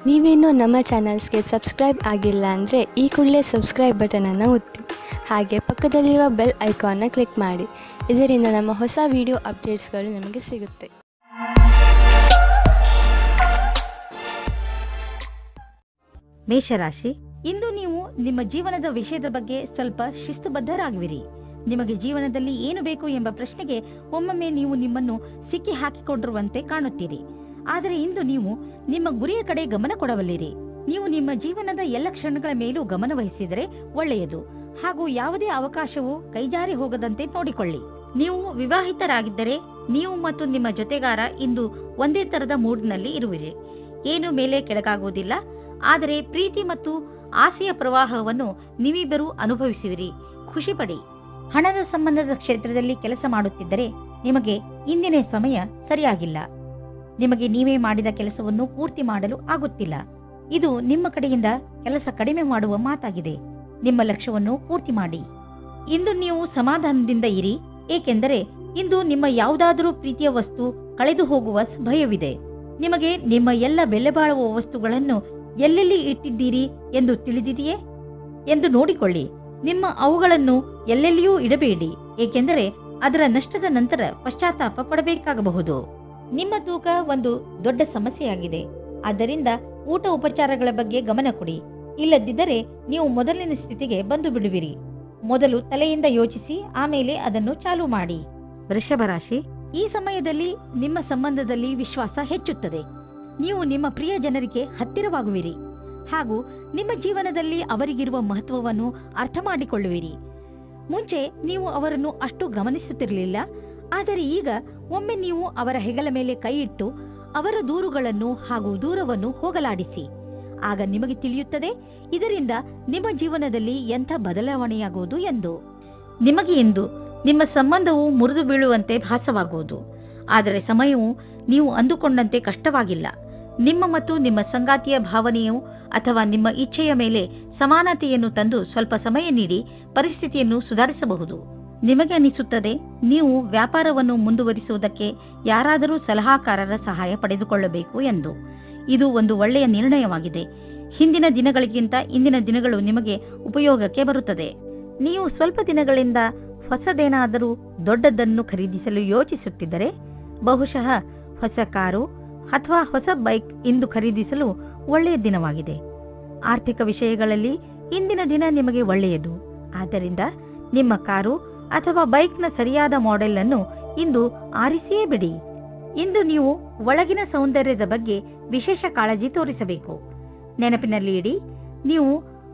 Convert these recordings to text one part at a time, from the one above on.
ನೀವೇನೂ ನಮ್ಮ ಚಾನಲ್ಸ್ಗೆ ಸಬ್ಸ್ಕ್ರೈಬ್ ಆಗಿಲ್ಲ ಅಂದರೆ ಈ ಕೂಡಲೇ ಸಬ್ಸ್ಕ್ರೈಬ್ ಬಟನನ್ನು ಒತ್ತಿ ಹಾಗೆ ಪಕ್ಕದಲ್ಲಿರುವ ಬೆಲ್ ಐಕಾನ್ನ ಕ್ಲಿಕ್ ಮಾಡಿ. ಇದರಿಂದ ನಮ್ಮ ಹೊಸ ವಿಡಿಯೋ ಅಪ್ಡೇಟ್ಸ್ಗಳು ನಿಮಗೆ ಸಿಗುತ್ತೆ. ಮೇಷರಾಶಿ, ಇಂದು ನೀವು ನಿಮ್ಮ ಜೀವನದ ವಿಷಯದ ಬಗ್ಗೆ ಸ್ವಲ್ಪ ಶಿಸ್ತುಬದ್ಧರಾಗುವಿರಿ. ನಿಮಗೆ ಜೀವನದಲ್ಲಿ ಏನು ಬೇಕು ಎಂಬ ಪ್ರಶ್ನೆಗೆ ಒಮ್ಮೊಮ್ಮೆ ನೀವು ನಿಮ್ಮನ್ನು ಸಿಕ್ಕಿ ಹಾಕಿಕೊಂಡಿರುವಂತೆ ಕಾಣುತ್ತೀರಿ. ಆದರೆ ಇಂದು ನೀವು ನಿಮ್ಮ ಗುರಿಯ ಕಡೆ ಗಮನ ಕೊಡಬಲ್ಲಿರಿ. ನೀವು ನಿಮ್ಮ ಜೀವನದ ಎಲ್ಲ ಕ್ಷಣಗಳ ಮೇಲೂ ಗಮನ ವಹಿಸಿದರೆ ಒಳ್ಳೆಯದು. ಹಾಗೂ ಯಾವುದೇ ಅವಕಾಶವು ಕೈಜಾರಿ ಹೋಗದಂತೆ ನೋಡಿಕೊಳ್ಳಿ. ನೀವು ವಿವಾಹಿತರಾಗಿದ್ದರೆ ನೀವು ಮತ್ತು ನಿಮ್ಮ ಜೊತೆಗಾರ ಇಂದು ಒಂದೇ ತರದ ಮೂಡ್ನಲ್ಲಿ ಇರುವಿರಿ. ಏನು ಮೇಲೆ ಕೆಳಗಾಗುವುದಿಲ್ಲ. ಆದರೆ ಪ್ರೀತಿ ಮತ್ತು ಆಸೆಯ ಪ್ರವಾಹವನ್ನು ನೀವಿಬ್ಬರೂ ಅನುಭವಿಸುವಿರಿ. ಖುಷಿಪಡಿ. ಹಣದ ಸಂಬಂಧದ ಕ್ಷೇತ್ರದಲ್ಲಿ ಕೆಲಸ ಮಾಡುತ್ತಿದ್ದರೆ ನಿಮಗೆ ಇಂದಿನ ಸಮಯ ಸರಿಯಾಗಿಲ್ಲ. ನಿಮಗೆ ನೀವೇ ಮಾಡಿದ ಕೆಲಸವನ್ನು ಪೂರ್ತಿ ಮಾಡಲು ಆಗುತ್ತಿಲ್ಲ. ಇದು ನಿಮ್ಮ ಕಡೆಯಿಂದ ಕೆಲಸ ಕಡಿಮೆ ಮಾಡುವ ಮಾತಾಗಿದೆ. ನಿಮ್ಮ ಲಕ್ಷ್ಯವನ್ನು ಪೂರ್ತಿ ಮಾಡಿ. ಇಂದು ನೀವು ಸಮಾಧಾನದಿಂದ ಇರಿ, ಏಕೆಂದರೆ ಇಂದು ನಿಮ್ಮ ಯಾವುದಾದರೂ ಪ್ರೀತಿಯ ವಸ್ತು ಕಳೆದು ಹೋಗುವ ಭಯವಿದೆ. ನಿಮಗೆ ನಿಮ್ಮ ಎಲ್ಲ ಬೆಲೆಬಾಳುವ ವಸ್ತುಗಳನ್ನು ಎಲ್ಲೆಲ್ಲಿ ಇಟ್ಟಿದ್ದೀರಿ ಎಂದು ತಿಳಿದಿದೆಯೇ ಎಂದು ನೋಡಿಕೊಳ್ಳಿ. ನಿಮ್ಮ ಅವುಗಳನ್ನು ಎಲ್ಲೆಲ್ಲಿಯೂ ಇಡಬೇಡಿ, ಏಕೆಂದರೆ ಅದರ ನಷ್ಟದ ನಂತರ ಪಶ್ಚಾತ್ತಾಪ ಪಡಬೇಕಾಗಬಹುದು. ನಿಮ್ಮ ತೂಕ ಒಂದು ದೊಡ್ಡ ಸಮಸ್ಯೆಯಾಗಿದೆ. ಆದ್ದರಿಂದ ಊಟ ಉಪಚಾರಗಳ ಬಗ್ಗೆ ಗಮನ ಕೊಡಿ. ಇಲ್ಲದಿದ್ದರೆ ನೀವು ಮೊದಲಿನ ಸ್ಥಿತಿಗೆ ಬಂದು ಬಿಡುವಿರಿ. ಮೊದಲು ತಲೆಯಿಂದ ಯೋಚಿಸಿ, ಆಮೇಲೆ ಅದನ್ನು ಚಾಲು ಮಾಡಿ. ವೃಷಭ ರಾಶಿ, ಈ ಸಮಯದಲ್ಲಿ ನಿಮ್ಮ ಸಂಬಂಧದಲ್ಲಿ ವಿಶ್ವಾಸ ಹೆಚ್ಚುತ್ತದೆ. ನೀವು ನಿಮ್ಮ ಪ್ರಿಯ ಜನರಿಗೆ ಹತ್ತಿರವಾಗುವಿರಿ ಹಾಗೂ ನಿಮ್ಮ ಜೀವನದಲ್ಲಿ ಅವರಿಗಿರುವ ಮಹತ್ವವನ್ನು ಅರ್ಥ ಮಾಡಿಕೊಳ್ಳುವಿರಿ. ಮುಂಚೆ ನೀವು ಅವರನ್ನು ಅಷ್ಟು ಗಮನಿಸುತ್ತಿರಲಿಲ್ಲ, ಆದರೆ ಈಗ ಒಮ್ಮೆ ನೀವು ಅವರ ಹೆಗಲ ಮೇಲೆ ಕೈ ಇಟ್ಟು ಅವರ ದೂರುಗಳನ್ನು ಹಾಗೂ ದೂರವನ್ನು ಹೋಗಲಾಡಿಸಿ. ಆಗ ನಿಮಗೆ ತಿಳಿಯುತ್ತದೆ ಇದರಿಂದ ನಿಮ್ಮ ಜೀವನದಲ್ಲಿ ಎಂಥ ಬದಲಾವಣೆಯಾಗುವುದು ಎಂದು. ನಿಮಗೆ ಇಂದು ನಿಮ್ಮ ಸಂಬಂಧವು ಮುರಿದು ಬೀಳುವಂತೆ ಭಾಸವಾಗುವುದು. ಆದರೆ ಸಮಯವು ನೀವು ಅಂದುಕೊಂಡಂತೆ ಕಷ್ಟವಾಗಿಲ್ಲ. ನಿಮ್ಮ ಮತ್ತು ನಿಮ್ಮ ಸಂಗಾತಿಯ ಭಾವನೆಯು ಅಥವಾ ನಿಮ್ಮ ಇಚ್ಛೆಯ ಮೇಲೆ ಸಮಾನತೆಯನ್ನು ತಂದು ಸ್ವಲ್ಪ ಸಮಯ ನೀಡಿ ಪರಿಸ್ಥಿತಿಯನ್ನು ಸುಧಾರಿಸಬಹುದು. ನಿಮಗೆ ಅನಿಸುತ್ತದೆ ನೀವು ವ್ಯಾಪಾರವನ್ನು ಮುಂದುವರಿಸುವುದಕ್ಕೆ ಯಾರಾದರೂ ಸಲಹಾಕಾರರ ಸಹಾಯ ಪಡೆದುಕೊಳ್ಳಬೇಕು ಎಂದು. ಇದು ಒಂದು ಒಳ್ಳೆಯ ನಿರ್ಣಯವಾಗಿದೆ. ಹಿಂದಿನ ದಿನಗಳಿಗಿಂತ ಇಂದಿನ ದಿನಗಳು ನಿಮಗೆ ಉಪಯೋಗಕ್ಕೆ ಬರುತ್ತದೆ. ನೀವು ಸ್ವಲ್ಪ ದಿನಗಳಿಂದ ಹೊಸದೇನಾದರೂ ದೊಡ್ಡದನ್ನು ಖರೀದಿಸಲು ಯೋಚಿಸುತ್ತಿದ್ದರೆ ಬಹುಶಃ ಹೊಸ ಕಾರು ಅಥವಾ ಹೊಸ ಬೈಕ್ ಇಂದು ಖರೀದಿಸಲು ಒಳ್ಳೆಯ ದಿನವಾಗಿದೆ. ಆರ್ಥಿಕ ವಿಷಯಗಳಲ್ಲಿ ಇಂದಿನ ದಿನ ನಿಮಗೆ ಒಳ್ಳೆಯದು. ಆದ್ದರಿಂದ ನಿಮ್ಮ ಕಾರು ಅಥವಾ ಬೈಕ್ನ ಸರಿಯಾದ ಮಾಡೆಲ್ ಅನ್ನು ಇಂದು ಆರಿಸಿಯೇ ಬಿಡಿ. ಇಂದು ನೀವು ಒಳಗಿನ ಸೌಂದರ್ಯದ ಬಗ್ಗೆ ವಿಶೇಷ ಕಾಳಜಿ ತೋರಿಸಬೇಕು. ನೆನಪಿನಲ್ಲಿ ಇಡಿ, ನೀವು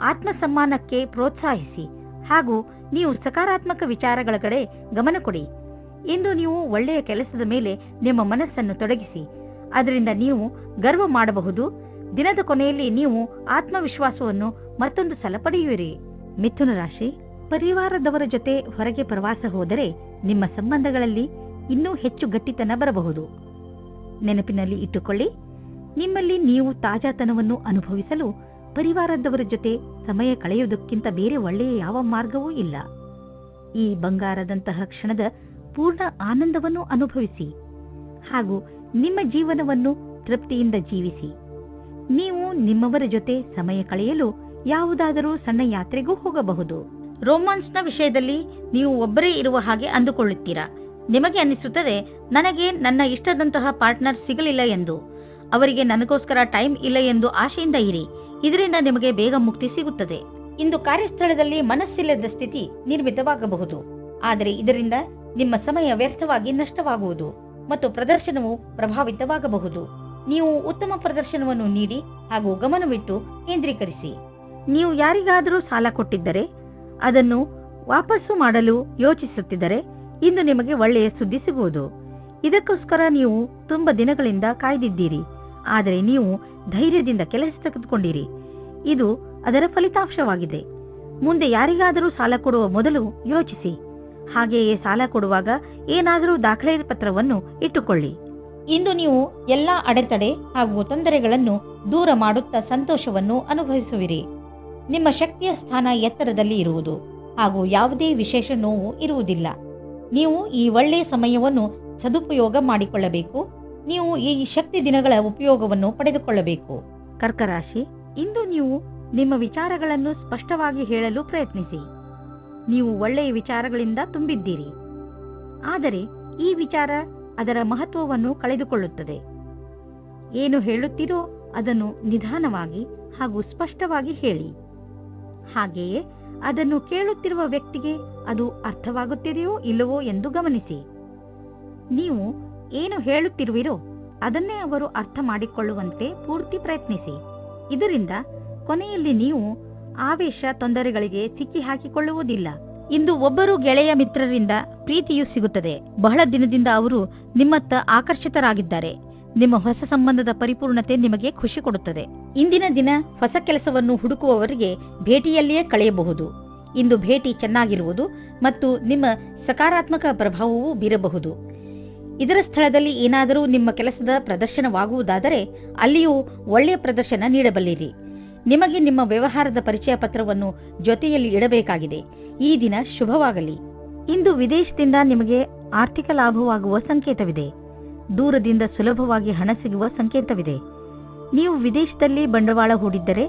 ಆತ್ಮಸಮ್ಮಾನಕ್ಕೆ ಪ್ರೋತ್ಸಾಹಿಸಿ ಹಾಗೂ ನೀವು ಸಕಾರಾತ್ಮಕ ವಿಚಾರಗಳ ಕಡೆ ಗಮನ ಕೊಡಿ. ಇಂದು ನೀವು ಒಳ್ಳೆಯ ಕೆಲಸದ ಮೇಲೆ ನಿಮ್ಮ ಮನಸ್ಸನ್ನು ತೊಡಗಿಸಿ. ಅದರಿಂದ ನೀವು ಗರ್ವ ಮಾಡಬಹುದು. ದಿನದ ಕೊನೆಯಲ್ಲಿ ನೀವು ಆತ್ಮವಿಶ್ವಾಸವನ್ನು ಮತ್ತೊಂದು ಸಲ ಪಡೆಯುವಿರಿ. ಮಿಥುನ ರಾಶಿ, ಪರಿವಾರದವರ ಜೊತೆ ಹೊರಗೆ ಪ್ರವಾಸ ಹೋದರೆ ನಿಮ್ಮ ಸಂಬಂಧಗಳಲ್ಲಿ ಇನ್ನೂ ಹೆಚ್ಚು ಗಟ್ಟಿತನ ಬರಬಹುದು. ನೆನಪಿನಲ್ಲಿ ಇಟ್ಟುಕೊಳ್ಳಿ, ನಿಮ್ಮಲ್ಲಿ ನೀವು ತಾಜಾತನವನ್ನು ಅನುಭವಿಸಲು ಪರಿವಾರದವರ ಜೊತೆ ಸಮಯ ಕಳೆಯುವುದಕ್ಕಿಂತ ಬೇರೆ ಒಳ್ಳೆಯ ಯಾವ ಮಾರ್ಗವೂ ಇಲ್ಲ. ಈ ಬಂಗಾರದಂತಹ ಕ್ಷಣದ ಪೂರ್ಣ ಆನಂದವನ್ನು ಅನುಭವಿಸಿ ಹಾಗೂ ನಿಮ್ಮ ಜೀವನವನ್ನು ತೃಪ್ತಿಯಿಂದ ಜೀವಿಸಿ. ನೀವು ನಿಮ್ಮವರ ಜೊತೆ ಸಮಯ ಕಳೆಯಲು ಯಾವುದಾದರೂ ಸಣ್ಣ ಯಾತ್ರೆಗೂ ಹೋಗಬಹುದು. ರೋಮಾನ್ಸ್ನ ವಿಷಯದಲ್ಲಿ ನೀವು ಒಬ್ಬರೇ ಇರುವ ಹಾಗೆ ಅಂದುಕೊಳ್ಳುತ್ತೀರಾ. ನಿಮಗೆ ಅನ್ನಿಸುತ್ತದೆ ನನಗೆ ನನ್ನ ಇಷ್ಟದಂತಹ ಪಾರ್ಟ್ನರ್ ಸಿಗಲಿಲ್ಲ ಎಂದು. ಅವರಿಗೆ ನನಗೋಸ್ಕರ ಟೈಮ್ ಇಲ್ಲ ಎಂದು ಆಶೆಯಿಂದ ಇರಿ. ಇದರಿಂದ ನಿಮಗೆ ಬೇಗ ಮುಕ್ತಿ ಸಿಗುತ್ತದೆ. ಇಂದು ಕಾರ್ಯಸ್ಥಳದಲ್ಲಿ ಮನಸ್ಸಿಲ್ಲದ ಸ್ಥಿತಿ ನಿರ್ಮಿತವಾಗಬಹುದು. ಆದರೆ ಇದರಿಂದ ನಿಮ್ಮ ಸಮಯ ವ್ಯರ್ಥವಾಗಿ ನಷ್ಟವಾಗುವುದು ಮತ್ತು ಪ್ರದರ್ಶನವು ಪ್ರಭಾವಿತವಾಗಬಹುದು. ನೀವು ಉತ್ತಮ ಪ್ರದರ್ಶನವನ್ನು ನೀಡಿ ಹಾಗೂ ಗಮನವಿಟ್ಟು ಕೇಂದ್ರೀಕರಿಸಿ. ನೀವು ಯಾರಿಗಾದರೂ ಸಾಲ ಕೊಟ್ಟಿದ್ದರೆ ಅದನ್ನು ವಾಪಸ್ಸು ಮಾಡಲು ಯೋಚಿಸುತ್ತಿದ್ದರೆ ಇಂದು ನಿಮಗೆ ಒಳ್ಳೆಯ ಸುದ್ದಿ ಸಿಗುವುದು. ಇದಕ್ಕೋಸ್ಕರ ನೀವು ತುಂಬ ದಿನಗಳಿಂದ ಕಾಯ್ದಿದ್ದೀರಿ, ಆದರೆ ನೀವು ಧೈರ್ಯದಿಂದ ಕೆಲಸ ತೆಗೆದುಕೊಂಡಿರಿ. ಇದು ಅದರ ಫಲಿತಾಂಶವಾಗಿದೆ. ಮುಂದೆ ಯಾರಿಗಾದರೂ ಸಾಲ ಕೊಡುವ ಮೊದಲು ಯೋಚಿಸಿ. ಹಾಗೆಯೇ ಸಾಲ ಕೊಡುವಾಗ ಏನಾದರೂ ದಾಖಲೆ ಪತ್ರವನ್ನು ಇಟ್ಟುಕೊಳ್ಳಿ. ಇಂದು ನೀವು ಎಲ್ಲ ಅಡೆತಡೆ ಹಾಗೂ ತೊಂದರೆಗಳನ್ನು ದೂರ ಮಾಡುತ್ತಾ ಸಂತೋಷವನ್ನು ಅನುಭವಿಸುವಿರಿ. ನಿಮ್ಮ ಶಕ್ತಿಯ ಸ್ಥಾನ ಎತ್ತರದಲ್ಲಿ ಇರುವುದು ಹಾಗೂ ಯಾವುದೇ ವಿಶೇಷ ನೋವು ಇರುವುದಿಲ್ಲ. ನೀವು ಈ ಒಳ್ಳೆಯ ಸಮಯವನ್ನು ಸದುಪಯೋಗ ಮಾಡಿಕೊಳ್ಳಬೇಕು. ನೀವು ಈ ಶಕ್ತಿ ದಿನಗಳ ಉಪಯೋಗವನ್ನು ಪಡೆದುಕೊಳ್ಳಬೇಕು. ಕರ್ಕ ರಾಶಿ, ಇಂದು ನೀವು ನಿಮ್ಮ ವಿಚಾರಗಳನ್ನು ಸ್ಪಷ್ಟವಾಗಿ ಹೇಳಲು ಪ್ರಯತ್ನಿಸಿ. ನೀವು ಒಳ್ಳೆಯ ವಿಚಾರಗಳಿಂದ ತುಂಬಿದ್ದೀರಿ, ಆದರೆ ಈ ವಿಚಾರ ಅದರ ಮಹತ್ವವನ್ನು ಕಳೆದುಕೊಳ್ಳುತ್ತದೆ. ಏನು ಹೇಳುತ್ತೀರೋ ಅದನ್ನು ನಿಧಾನವಾಗಿ ಹಾಗೂ ಸ್ಪಷ್ಟವಾಗಿ ಹೇಳಿ. ಹಾಗೆಯೇ ಅದನ್ನು ಕೇಳುತ್ತಿರುವ ವ್ಯಕ್ತಿಗೆ ಅದು ಅರ್ಥವಾಗುತ್ತಿದೆಯೋ ಇಲ್ಲವೋ ಎಂದು ಗಮನಿಸಿ. ನೀವು ಏನು ಹೇಳುತ್ತಿರುವಿರೋ ಅದನ್ನೇ ಅವರು ಅರ್ಥ ಮಾಡಿಕೊಳ್ಳುವಂತೆ ಪೂರ್ತಿ ಪ್ರಯತ್ನಿಸಿ. ಇದರಿಂದ ಕೊನೆಯಲ್ಲಿ ನೀವು ಆವೇಶ ತೊಂದರೆಗಳಿಗೆ ಸಿಕ್ಕಿ ಹಾಕಿಕೊಳ್ಳುವುದಿಲ್ಲ. ಇಂದು ಒಬ್ಬರು ಗೆಳೆಯ ಮಿತ್ರರಿಂದ ಪ್ರೀತಿಯು ಸಿಗುತ್ತದೆ. ಬಹಳ ದಿನದಿಂದ ಅವರು ನಿಮ್ಮತ್ತ ಆಕರ್ಷಿತರಾಗಿದ್ದಾರೆ. ನಿಮ್ಮ ಹೊಸ ಸಂಬಂಧದ ಪರಿಪೂರ್ಣತೆ ನಿಮಗೆ ಖುಷಿ ಕೊಡುತ್ತದೆ. ಇಂದಿನ ದಿನ ಹೊಸ ಕೆಲಸವನ್ನು ಹುಡುಕುವವರಿಗೆ ಭೇಟಿಯಲ್ಲಿಯೇ ಕಳೆಯಬಹುದು. ಇಂದು ಭೇಟಿ ಚೆನ್ನಾಗಿರುವುದು ಮತ್ತು ನಿಮ್ಮ ಸಕಾರಾತ್ಮಕ ಪ್ರಭಾವವೂ ಬೀರಬಹುದು. ಇದರ ಸ್ಥಳದಲ್ಲಿ ಏನಾದರೂ ನಿಮ್ಮ ಕೆಲಸದ ಪ್ರದರ್ಶನವಾಗುವುದಾದರೆ ಅಲ್ಲಿಯೂ ಒಳ್ಳೆಯ ಪ್ರದರ್ಶನ ನೀಡಬಲ್ಲಿರಿ. ನಿಮಗೆ ನಿಮ್ಮ ವ್ಯವಹಾರದ ಪರಿಚಯ ಪತ್ರವನ್ನು ಜೊತೆಯಲ್ಲಿ ಇಡಬೇಕಾಗಿದೆ. ಈ ದಿನ ಶುಭವಾಗಲಿ. ಇಂದು ವಿದೇಶದಿಂದ ನಿಮಗೆ ಆರ್ಥಿಕ ಲಾಭವಾಗುವ ಸಂಕೇತವಿದೆ. ದೂರದಿಂದ ಸುಲಭವಾಗಿ ಹಣ ಸಿಗುವ ಸಂಕೇತವಿದೆ. ನೀವು ವಿದೇಶದಲ್ಲಿ ಬಂಡವಾಳ ಹೂಡಿದ್ದರೆ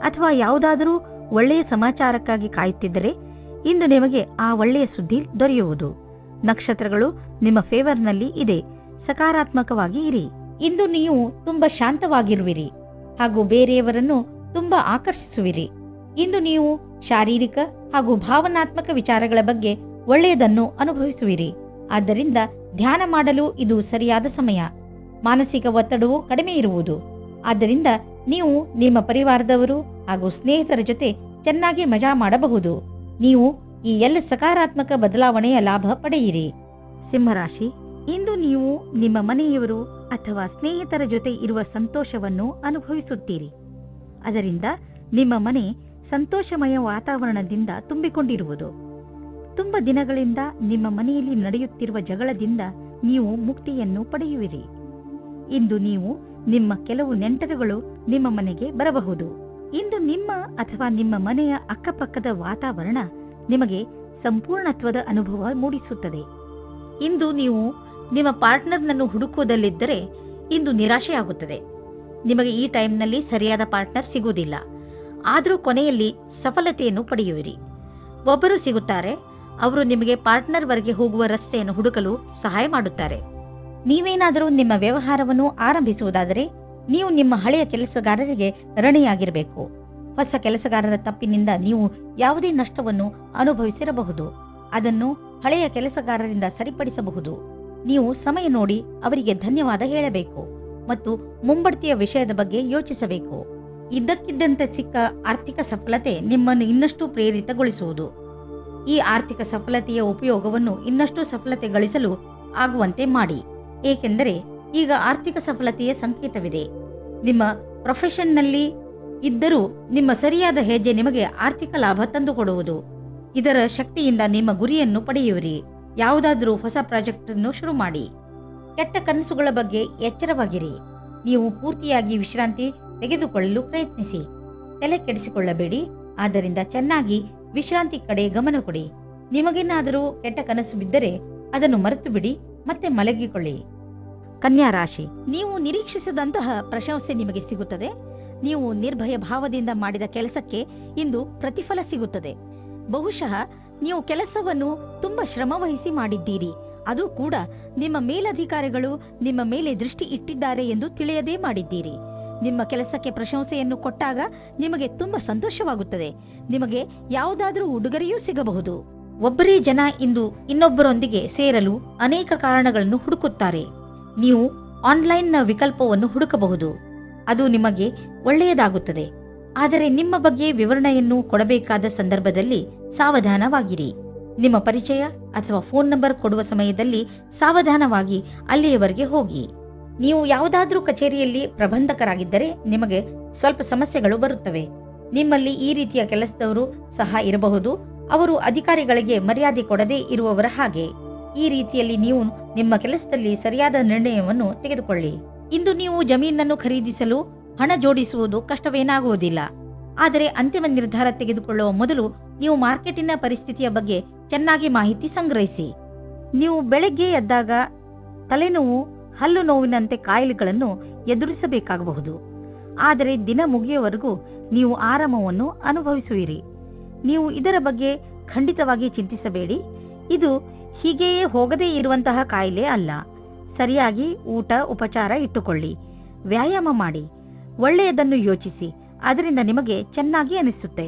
ಅಥವಾ ಯಾವುದಾದರೂ ಒಳ್ಳೆಯ ಸಮಾಚಾರಕ್ಕಾಗಿ ಕಾಯುತ್ತಿದ್ದರೆ ಇಂದು ನಿಮಗೆ ಆ ಒಳ್ಳೆಯ ಸುದ್ದಿ ದೊರೆಯುವುದು. ನಕ್ಷತ್ರಗಳು ನಿಮ್ಮ ಫೇವರ್ನಲ್ಲಿ ಇದೆ. ಸಕಾರಾತ್ಮಕವಾಗಿ ಇರಿ. ಇಂದು ನೀವು ತುಂಬಾ ಶಾಂತವಾಗಿರುವಿರಿ ಹಾಗೂ ಬೇರೆಯವರನ್ನು ತುಂಬಾ ಆಕರ್ಷಿಸುವಿರಿ. ಇಂದು ನೀವು ಶಾರೀರಿಕ ಹಾಗೂ ಭಾವನಾತ್ಮಕ ವಿಚಾರಗಳ ಬಗ್ಗೆ ಒಳ್ಳೆಯದನ್ನು ಅನುಭವಿಸುವಿರಿ. ಆದ್ದರಿಂದ ಧ್ಯಾನ ಮಾಡಲು ಇದು ಸರಿಯಾದ ಸಮಯ. ಮಾನಸಿಕ ಒತ್ತಡವು ಕಡಿಮೆ ಇರುವುದು. ಆದ್ದರಿಂದ ನೀವು ನಿಮ್ಮ ಪರಿವಾರದವರು ಹಾಗೂ ಸ್ನೇಹಿತರ ಜೊತೆ ಚೆನ್ನಾಗಿ ಮಜಾ ಮಾಡಬಹುದು. ನೀವು ಈ ಎಲ್ಲ ಸಕಾರಾತ್ಮಕ ಬದಲಾವಣೆಯ ಲಾಭ ಪಡೆಯಿರಿ. ಸಿಂಹರಾಶಿ, ಇಂದು ನೀವು ನಿಮ್ಮ ಮನೆಯವರು ಅಥವಾ ಸ್ನೇಹಿತರ ಜೊತೆ ಇರುವ ಸಂತೋಷವನ್ನು ಅನುಭವಿಸುತ್ತೀರಿ. ಅದರಿಂದ ನಿಮ್ಮ ಮನೆ ಸಂತೋಷಮಯ ವಾತಾವರಣದಿಂದ ತುಂಬಿಕೊಂಡಿರುವುದು. ತುಂಬ ದಿನಗಳಿಂದ ನಿಮ್ಮ ಮನೆಯಲ್ಲಿ ನಡೆಯುತ್ತಿರುವ ಜಗಳದಿಂದ ನೀವು ಮುಕ್ತಿಯನ್ನು ಪಡೆಯುವಿರಿ. ಇಂದು ನೀವು ನಿಮ್ಮ ಕೆಲವು ನೆಂಟರುಗಳು ನಿಮ್ಮ ಮನೆಗೆ ಬರಬಹುದು. ಇಂದು ನಿಮ್ಮ ಅಥವಾ ನಿಮ್ಮ ಮನೆಯ ಅಕ್ಕಪಕ್ಕದ ವಾತಾವರಣ ನಿಮಗೆ ಸಂಪೂರ್ಣತ್ವದ ಅನುಭವ ಮೂಡಿಸುತ್ತದೆ. ಇಂದು ನೀವು ನಿಮ್ಮ ಪಾರ್ಟ್ನರ್ನನ್ನು ಹುಡುಕುವುದಲ್ಲಿದ್ದರೆ ಇಂದು ನಿರಾಶೆಯಾಗುತ್ತದೆ. ನಿಮಗೆ ಈ ಟೈಮ್ನಲ್ಲಿ ಸರಿಯಾದ ಪಾರ್ಟ್ನರ್ ಸಿಗುವುದಿಲ್ಲ. ಆದರೂ ಕೊನೆಯಲ್ಲಿ ಸಫಲತೆಯನ್ನು ಪಡೆಯುವಿರಿ. ಒಬ್ಬರು ಸಿಗುತ್ತಾರೆ. ಅವರು ನಿಮಗೆ ಪಾರ್ಟ್ನರ್ವರೆಗೆ ಹೋಗುವ ರಸ್ತೆಯನ್ನು ಹುಡುಕಲು ಸಹಾಯ ಮಾಡುತ್ತಾರೆ. ನೀವೇನಾದರೂ ನಿಮ್ಮ ವ್ಯವಹಾರವನ್ನು ಆರಂಭಿಸುವುದಾದರೆ ನೀವು ನಿಮ್ಮ ಹಳೆಯ ಕೆಲಸಗಾರರಿಗೆ ಋಣಿಯಾಗಿರಬೇಕು. ಹೊಸ ಕೆಲಸಗಾರರ ತಪ್ಪಿನಿಂದ ನೀವು ಯಾವುದೇ ನಷ್ಟವನ್ನು ಅನುಭವಿಸಿರಬಹುದು. ಅದನ್ನು ಹಳೆಯ ಕೆಲಸಗಾರರಿಂದ ಸರಿಪಡಿಸಬಹುದು. ನೀವು ಸಮಯ ನೋಡಿ ಅವರಿಗೆ ಧನ್ಯವಾದ ಹೇಳಬೇಕು ಮತ್ತು ಮುಂಬಡ್ತಿಯ ವಿಷಯದ ಬಗ್ಗೆ ಯೋಚಿಸಬೇಕು. ಇದ್ದಕ್ಕಿದ್ದಂತೆ ಸಿಕ್ಕ ಆರ್ಥಿಕ ಸಫಲತೆ ನಿಮ್ಮನ್ನು ಇನ್ನಷ್ಟು ಪ್ರೇರಿತಗೊಳಿಸುವುದು. ಈ ಆರ್ಥಿಕ ಸಫಲತೆಯ ಉಪಯೋಗವನ್ನು ಇನ್ನಷ್ಟು ಸಫಲತೆ ಗಳಿಸಲು ಆಗುವಂತೆ ಮಾಡಿ. ಏಕೆಂದರೆ ಈಗ ಆರ್ಥಿಕ ಸಫಲತೆಯ ಸಂಕೇತವಿದೆ. ನಿಮ್ಮ ಪ್ರೊಫೆಷನ್ನಲ್ಲಿ ಇದ್ದರೂ ನಿಮ್ಮ ಸರಿಯಾದ ಹೆಜ್ಜೆ ನಿಮಗೆ ಆರ್ಥಿಕ ಲಾಭ ತಂದುಕೊಡುವುದು. ಇದರ ಶಕ್ತಿಯಿಂದ ನಿಮ್ಮ ಗುರಿಯನ್ನು ಪಡೆಯುವಿರಿ. ಯಾವುದಾದರೂ ಹೊಸ ಪ್ರಾಜೆಕ್ಟ್ ಅನ್ನು ಶುರು ಮಾಡಿ. ಕೆಟ್ಟ ಕನಸುಗಳ ಬಗ್ಗೆ ಎಚ್ಚರವಾಗಿರಿ. ನೀವು ಪೂರ್ತಿಯಾಗಿ ವಿಶ್ರಾಂತಿ ತೆಗೆದುಕೊಳ್ಳಲು ಪ್ರಯತ್ನಿಸಿ. ತಲೆ ಕೆಡಿಸಿಕೊಳ್ಳಬೇಡಿ. ಆದ್ದರಿಂದ ಚೆನ್ನಾಗಿ ವಿಶ್ರಾಂತಿ ಕಡೆ ಗಮನ ಕೊಡಿ. ನಿಮಗೇನಾದರೂ ಕೆಟ್ಟ ಕನಸು ಬಿದ್ದರೆ ಅದನ್ನು ಮರೆತು ಬಿಡಿ ಮತ್ತೆ ಮಲಗಿಕೊಳ್ಳಿ. ಕನ್ಯಾ ರಾಶಿ, ನೀವು ನಿರೀಕ್ಷಿಸದಂತಹ ಪ್ರಶಂಸೆ ನಿಮಗೆ ಸಿಗುತ್ತದೆ. ನೀವು ನಿರ್ಭಯ ಭಾವದಿಂದ ಮಾಡಿದ ಕೆಲಸಕ್ಕೆ ಇಂದು ಪ್ರತಿಫಲ ಸಿಗುತ್ತದೆ. ಬಹುಶಃ ನೀವು ಕೆಲಸವನ್ನು ತುಂಬಾ ಶ್ರಮವಹಿಸಿ ಮಾಡಿದ್ದೀರಿ. ಅದು ಕೂಡ ನಿಮ್ಮ ಮೇಲಧಿಕಾರಿಗಳು ನಿಮ್ಮ ಮೇಲೆ ದೃಷ್ಟಿ ಇಟ್ಟಿದ್ದಾರೆ ಎಂದು ತಿಳಿಯದೇ ಮಾಡಿದ್ದೀರಿ. ನಿಮ್ಮ ಕೆಲಸಕ್ಕೆ ಪ್ರಶಂಸೆಯನ್ನು ಕೊಟ್ಟಾಗ ನಿಮಗೆ ತುಂಬಾ ಸಂತೋಷವಾಗುತ್ತದೆ. ನಿಮಗೆ ಯಾವುದಾದರೂ ಉಡುಗೊರೆಯೂ ಸಿಗಬಹುದು. ಒಬ್ಬರೇ ಜನ ಇಂದು ಇನ್ನೊಬ್ಬರೊಂದಿಗೆ ಸೇರಲು ಅನೇಕ ಕಾರಣಗಳನ್ನು ಹುಡುಕುತ್ತಾರೆ. ನೀವು ಆನ್ಲೈನ್ನ ವಿಕಲ್ಪವನ್ನು ಹುಡುಕಬಹುದು. ಅದು ನಿಮಗೆ ಒಳ್ಳೆಯದಾಗುತ್ತದೆ. ಆದರೆ ನಿಮ್ಮ ಬಗ್ಗೆ ವಿವರಣೆಯನ್ನು ಕೊಡಬೇಕಾದ ಸಂದರ್ಭದಲ್ಲಿ ಸಾವಧಾನವಾಗಿರಿ. ನಿಮ್ಮ ಪರಿಚಯ ಅಥವಾ ಫೋನ್ ನಂಬರ್ ಕೊಡುವ ಸಮಯದಲ್ಲಿ ಸಾವಧಾನವಾಗಿ ಅಲ್ಲಿಯವರೆಗೆ ಹೋಗಿ. ನೀವು ಯಾವುದಾದ್ರೂ ಕಚೇರಿಯಲ್ಲಿ ಪ್ರಬಂಧಕರಾಗಿದ್ದರೆ ನಿಮಗೆ ಸ್ವಲ್ಪ ಸಮಸ್ಯೆಗಳು ಬರುತ್ತವೆ. ನಿಮ್ಮಲ್ಲಿ ಈ ರೀತಿಯ ಕೆಲಸದವರು ಸಹ ಇರಬಹುದು. ಅವರು ಅಧಿಕಾರಿಗಳಿಗೆ ಮರ್ಯಾದೆ ಕೊಡದೇ ಇರುವವರ ಹಾಗೆ. ಈ ರೀತಿಯಲ್ಲಿ ನೀವು ನಿಮ್ಮ ಕೆಲಸದಲ್ಲಿ ಸರಿಯಾದ ನಿರ್ಣಯವನ್ನು ತೆಗೆದುಕೊಳ್ಳಿ. ಇಂದು ನೀವು ಜಮೀನನ್ನು ಖರೀದಿಸಲು ಹಣ ಜೋಡಿಸುವುದು ಕಷ್ಟವೇನಾಗುವುದಿಲ್ಲ. ಆದರೆ ಅಂತಿಮ ನಿರ್ಧಾರ ತೆಗೆದುಕೊಳ್ಳುವ ಮೊದಲು ನೀವು ಮಾರ್ಕೆಟಿನ ಪರಿಸ್ಥಿತಿಯ ಬಗ್ಗೆ ಚೆನ್ನಾಗಿ ಮಾಹಿತಿ ಸಂಗ್ರಹಿಸಿ. ನೀವು ಬೆಳಗ್ಗೆ ಎದ್ದಾಗ ತಲೆನೋವು, ಹಲ್ಲು ನೋವಿನಂತೆ ಕಾಯಿಲೆಗಳನ್ನು ಎದುರಿಸಬೇಕಾಗಬಹುದು. ಆದರೆ ದಿನ ಮುಗಿಯುವವರೆಗೂ ನೀವು ಆರಾಮವನ್ನು ಅನುಭವಿಸುವಿರಿ. ನೀವು ಇದರ ಬಗ್ಗೆ ಖಂಡಿತವಾಗಿ ಚಿಂತಿಸಬೇಡಿ. ಇದು ಹೀಗೆಯೇ ಹೋಗದೇ ಇರುವಂತಹ ಕಾಯಿಲೆ ಅಲ್ಲ. ಸರಿಯಾಗಿ ಊಟ ಉಪಚಾರ ಇಟ್ಟುಕೊಳ್ಳಿ, ವ್ಯಾಯಾಮ ಮಾಡಿ, ಒಳ್ಳೆಯದನ್ನು ಯೋಚಿಸಿ, ಅದರಿಂದ ನಿಮಗೆ ಚೆನ್ನಾಗಿ ಅನಿಸುತ್ತೆ.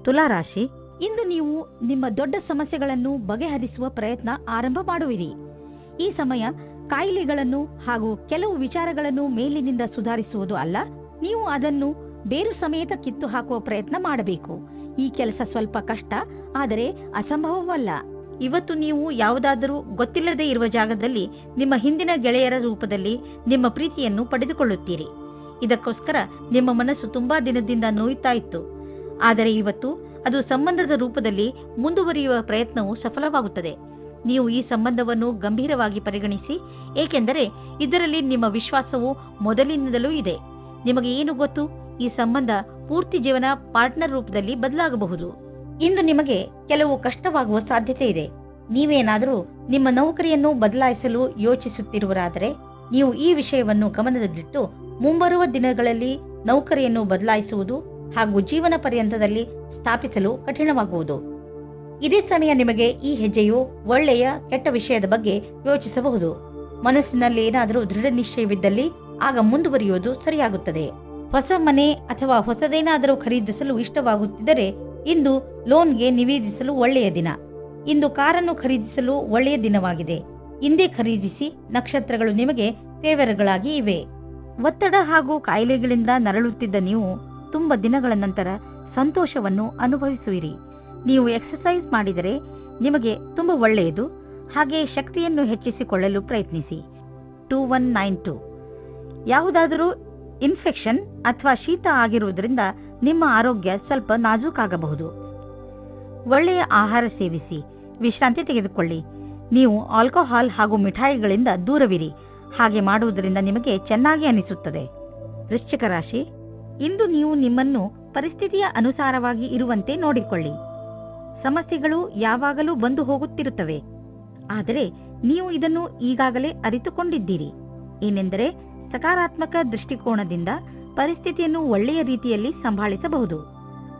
ತುಲಾರಾಶಿ, ಇಂದು ನೀವು ನಿಮ್ಮ ದೊಡ್ಡ ಸಮಸ್ಯೆಗಳನ್ನು ಬಗೆಹರಿಸುವ ಪ್ರಯತ್ನ ಆರಂಭ ಮಾಡುವಿರಿ. ಈ ಸಮಯ ಕಾಯಿಲೆಗಳನ್ನು ಹಾಗೂ ಕೆಲವು ವಿಚಾರಗಳನ್ನು ಮೇಲಿನಿಂದ ಸುಧಾರಿಸುವುದು ಅಲ್ಲ, ನೀವು ಅದನ್ನು ಬೇರು ಸಮೇತ ಕಿತ್ತು ಹಾಕುವ ಪ್ರಯತ್ನ ಮಾಡಬೇಕು. ಈ ಕೆಲಸ ಸ್ವಲ್ಪ ಕಷ್ಟ, ಆದರೆ ಅಸಂಭವವಲ್ಲ. ಇವತ್ತು ನೀವು ಯಾವುದಾದರೂ ಗೊತ್ತಿಲ್ಲದೆ ಇರುವ ಜಾಗದಲ್ಲಿ ನಿಮ್ಮ ಹಿಂದಿನ ಗೆಳೆಯರ ರೂಪದಲ್ಲಿ ನಿಮ್ಮ ಪ್ರೀತಿಯನ್ನು ಪಡೆದುಕೊಳ್ಳುತ್ತೀರಿ. ಇದಕ್ಕೋಸ್ಕರ ನಿಮ್ಮ ಮನಸ್ಸು ತುಂಬಾ ದಿನದಿಂದ ನೋಯುತ್ತಾ ಇತ್ತು. ಆದರೆ ಇವತ್ತು ಅದು ಸಂಬಂಧದ ರೂಪದಲ್ಲಿ ಮುಂದುವರಿಯುವ ಪ್ರಯತ್ನವು ಸಫಲವಾಗುತ್ತದೆ. ನೀವು ಈ ಸಂಬಂಧವನ್ನು ಗಂಭೀರವಾಗಿ ಪರಿಗಣಿಸಿ, ಏಕೆಂದರೆ ಇದರಲ್ಲಿ ನಿಮ್ಮ ವಿಶ್ವಾಸವು ಮೊದಲಿನಿಂದಲೂ ಇದೆ. ನಿಮಗೆ ಏನು ಗೊತ್ತು, ಈ ಸಂಬಂಧ ಪೂರ್ತಿ ಜೀವನ ಪಾರ್ಟ್ನರ್ ರೂಪದಲ್ಲಿ ಬದಲಾಗಬಹುದು. ಇಂದು ನಿಮಗೆ ಕೆಲವು ಕಷ್ಟವಾಗುವ ಸಾಧ್ಯತೆ ಇದೆ. ನೀವೇನಾದರೂ ನಿಮ್ಮ ನೌಕರಿಯನ್ನು ಬದಲಾಯಿಸಲು ಯೋಚಿಸುತ್ತಿರುವರಾದರೆ ನೀವು ಈ ವಿಷಯವನ್ನು ಗಮನದಲ್ಲಿಟ್ಟು ಮುಂಬರುವ ದಿನಗಳಲ್ಲಿ ನೌಕರಿಯನ್ನು ಬದಲಾಯಿಸುವುದು ಹಾಗೂ ಜೀವನ ಪರ್ಯಂತದಲ್ಲಿ ಸ್ಥಾಪಿಸಲು ಕಠಿಣವಾಗುವುದು. ಇದೇ ಸಮಯ ನಿಮಗೆ ಈ ಹೆಜ್ಜೆಯು ಒಳ್ಳೆಯ ಕೆಟ್ಟ ವಿಷಯದ ಬಗ್ಗೆ ಯೋಚಿಸಬಹುದು. ಮನಸ್ಸಿನಲ್ಲಿ ಏನಾದರೂ ದೃಢ ನಿಶ್ಚಯವಿದ್ದಲ್ಲಿ ಆಗ ಮುಂದುವರಿಯುವುದು ಸರಿಯಾಗುತ್ತದೆ. ಹೊಸ ಮನೆ ಅಥವಾ ಹೊಸದೇನಾದರೂ ಖರೀದಿಸಲು ಇಷ್ಟವಾಗುತ್ತಿದ್ದರೆ ಇಂದು ಲೋನ್ಗೆ ನಿವೇದಿಸಲು ಒಳ್ಳೆಯ ದಿನ. ಇಂದು ಕಾರನ್ನು ಖರೀದಿಸಲು ಒಳ್ಳೆಯ ದಿನವಾಗಿದೆ. ಇಂದೇ ಖರೀದಿಸಿ, ನಕ್ಷತ್ರಗಳು ನಿಮಗೆ ಫೇವರ್ಗಳಾಗಿ ಇವೆ. ಒತ್ತಡ ಹಾಗೂ ಕಾಯಿಲೆಗಳಿಂದ ನರಳುತ್ತಿದ್ದ ನೀವು ತುಂಬ ದಿನಗಳ ನಂತರ ಸಂತೋಷವನ್ನು ಅನುಭವಿಸುವಿರಿ. ನೀವು ಎಕ್ಸರ್ಸೈಸ್ ಮಾಡಿದರೆ ನಿಮಗೆ ತುಂಬ ಒಳ್ಳೆಯದು. ಹಾಗೆ ಶಕ್ತಿಯನ್ನು ಹೆಚ್ಚಿಸಿಕೊಳ್ಳಲು ಪ್ರಯತ್ನಿಸಿ. 2192 ಯಾವುದಾದರೂ ಇನ್ಫೆಕ್ಷನ್ ಅಥವಾ ಶೀತ ಆಗಿರುವುದರಿಂದ ನಿಮ್ಮ ಆರೋಗ್ಯ ಸ್ವಲ್ಪ ನಾಜೂಕಾಗಬಹುದು. ಒಳ್ಳೆಯ ಆಹಾರ ಸೇವಿಸಿ, ವಿಶ್ರಾಂತಿ ತೆಗೆದುಕೊಳ್ಳಿ. ನೀವು ಆಲ್ಕೋಹಾಲ್ ಹಾಗೂ ಮಿಠಾಯಿಗಳಿಂದ ದೂರವಿರಿ. ಹಾಗೆ ಮಾಡುವುದರಿಂದ ನಿಮಗೆ ಚೆನ್ನಾಗಿ ಅನಿಸುತ್ತದೆ. ವೃಶ್ಚಿಕ ರಾಶಿ, ಇಂದು ನೀವು ನಿಮ್ಮನ್ನು ಪರಿಸ್ಥಿತಿಯ ಅನುಸಾರವಾಗಿ ಇರುವಂತೆ ನೋಡಿಕೊಳ್ಳಿ. ಸಮಸ್ಯೆಗಳು ಯಾವಾಗಲೂ ಬಂದು ಹೋಗುತ್ತಿರುತ್ತವೆ, ಆದರೆ ನೀವು ಇದನ್ನು ಈಗಾಗಲೇ ಅರಿತುಕೊಂಡಿದ್ದೀರಿ. ಏನೆಂದರೆ ಸಕಾರಾತ್ಮಕ ದೃಷ್ಟಿಕೋನದಿಂದ ಪರಿಸ್ಥಿತಿಯನ್ನು ಒಳ್ಳೆಯ ರೀತಿಯಲ್ಲಿ ಸಂಭಾಳಿಸಬಹುದು.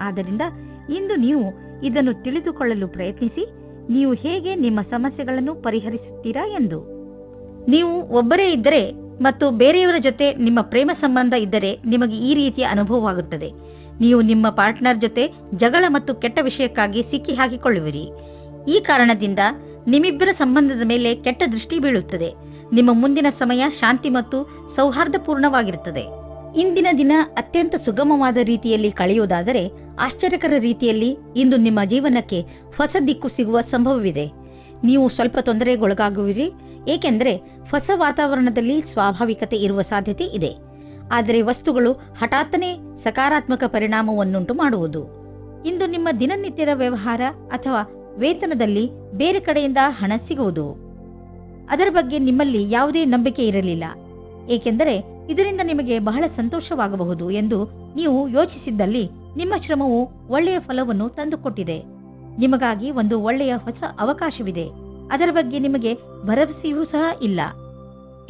ಆದ್ದರಿಂದ ಇಂದು ನೀವು ಇದನ್ನು ತಿಳಿದುಕೊಳ್ಳಲು ಪ್ರಯತ್ನಿಸಿ, ನೀವು ಹೇಗೆ ನಿಮ್ಮ ಸಮಸ್ಯೆಗಳನ್ನು ಪರಿಹರಿಸುತ್ತೀರಾ ಎಂದು. ನೀವು ಒಬ್ಬರೇ ಇದ್ದರೆ ಮತ್ತು ಬೇರೆಯವರ ಜೊತೆ ನಿಮ್ಮ ಪ್ರೇಮ ಸಂಬಂಧ ಇದ್ದರೆ ನಿಮಗೆ ಈ ರೀತಿಯ ಅನುಭವವಾಗುತ್ತದೆ. ನೀವು ನಿಮ್ಮ ಪಾರ್ಟ್ನರ್ ಜೊತೆ ಜಗಳ ಮತ್ತು ಕೆಟ್ಟ ವಿಷಯಕ್ಕಾಗಿ ಸಿಕ್ಕಿ ಹಾಕಿಕೊಳ್ಳುವಿರಿ. ಈ ಕಾರಣದಿಂದ ನಿಮ್ಮಿಬ್ಬರ ಸಂಬಂಧದ ಮೇಲೆ ಕೆಟ್ಟ ದೃಷ್ಟಿ ಬೀಳುತ್ತದೆ. ನಿಮ್ಮ ಮುಂದಿನ ಸಮಯ ಶಾಂತಿ ಮತ್ತು ಸೌಹಾರ್ದಪೂರ್ಣವಾಗಿರುತ್ತದೆ. ಇಂದಿನ ದಿನ ಅತ್ಯಂತ ಸುಗಮವಾದ ರೀತಿಯಲ್ಲಿ ಕಳೆಯುವುದಾದರೆ ಆಶ್ಚರ್ಯಕರ ರೀತಿಯಲ್ಲಿ ಇಂದು ನಿಮ್ಮ ಜೀವನಕ್ಕೆ ಹೊಸ ದಿಕ್ಕು ಸಿಗುವ ಸಂಭವವಿದೆ. ನೀವು ಸ್ವಲ್ಪ ತೊಂದರೆಗೊಳಗಾಗುವಿರಿ, ಏಕೆಂದರೆ ಹೊಸ ವಾತಾವರಣದಲ್ಲಿ ಸ್ವಾಭಾವಿಕತೆ ಇರುವ ಸಾಧ್ಯತೆ ಇದೆ. ಆದರೆ ವಸ್ತುಗಳು ಹಠಾತ್ತನೆ ಸಕಾರಾತ್ಮಕ ಪರಿಣಾಮವನ್ನುಂಟು ಮಾಡುವುದು. ಇಂದು ನಿಮ್ಮ ದಿನನಿತ್ಯದ ವ್ಯವಹಾರ ಅಥವಾ ವೇತನದಲ್ಲಿ ಬೇರೆ ಕಡೆಯಿಂದ ಹಣ ಸಿಗುವುದು. ಅದರ ಬಗ್ಗೆ ನಿಮ್ಮಲ್ಲಿ ಯಾವುದೇ ನಂಬಿಕೆ ಇರಲಿಲ್ಲ, ಏಕೆಂದರೆ ಇದರಿಂದ ನಿಮಗೆ ಬಹಳ ಸಂತೋಷವಾಗಬಹುದು ಎಂದು ನೀವು ಯೋಚಿಸಿದ್ದಲ್ಲಿ ನಿಮ್ಮ ಶ್ರಮವು ಒಳ್ಳೆಯ ಫಲವನ್ನು ತಂದುಕೊಟ್ಟಿದೆ. ನಿಮಗಾಗಿ ಒಂದು ಒಳ್ಳೆಯ ಹೊಸ ಅವಕಾಶವಿದೆ. ಅದರ ಬಗ್ಗೆ ನಿಮಗೆ ಭರವಸೆಯೂ ಸಹ ಇಲ್ಲ.